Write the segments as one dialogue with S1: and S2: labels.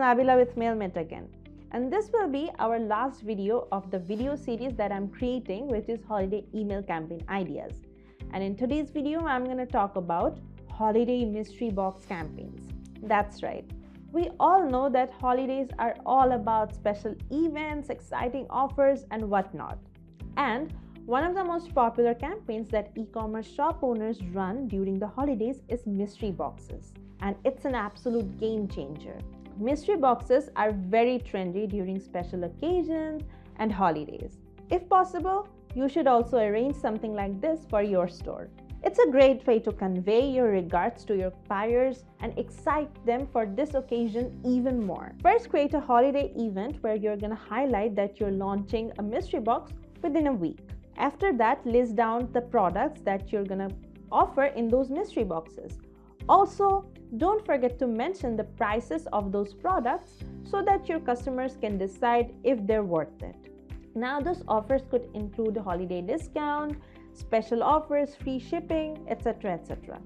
S1: Nabila with MailMate again, and this will be our last video of the video series that I'm creating, which is holiday email campaign ideas. And in today's video, I'm going to talk about holiday mystery box campaigns. That's right. We all know that holidays are all about special events, exciting offers, and whatnot. And one of the most popular campaigns that e-commerce shop owners run during the holidays is mystery boxes. And it's an absolute game changer. Mystery boxes are very trendy during special occasions and holidays. If possible, you should also arrange something like this for your store. It's a great way to convey your regards to your buyers and excite them for this occasion even more. First, create a holiday event where you're going to highlight that you're launching a mystery box within a week. After that, list down the products that you're going to offer in those mystery boxes. Also, don't forget to mention the prices of those products so that your customers can decide if they're worth it. Now, those offers could include a holiday discount, special offers, free shipping, etc. etc.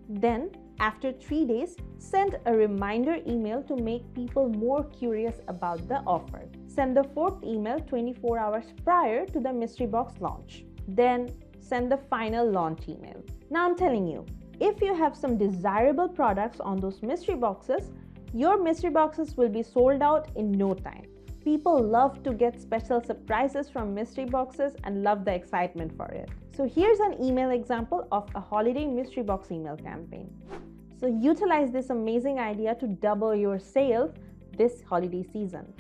S1: Then, after 3 days, send a reminder email to make people more curious about the offer. Send the fourth email 24 hours prior to the mystery box launch. Then, send the final launch email. Now, I'm telling you, if you have some desirable products on those mystery boxes, your mystery boxes will be sold out in no time. People love to get special surprises from mystery boxes and love the excitement for it. So here's an email example of a holiday mystery box email campaign. So utilize this amazing idea to double your sales this holiday season.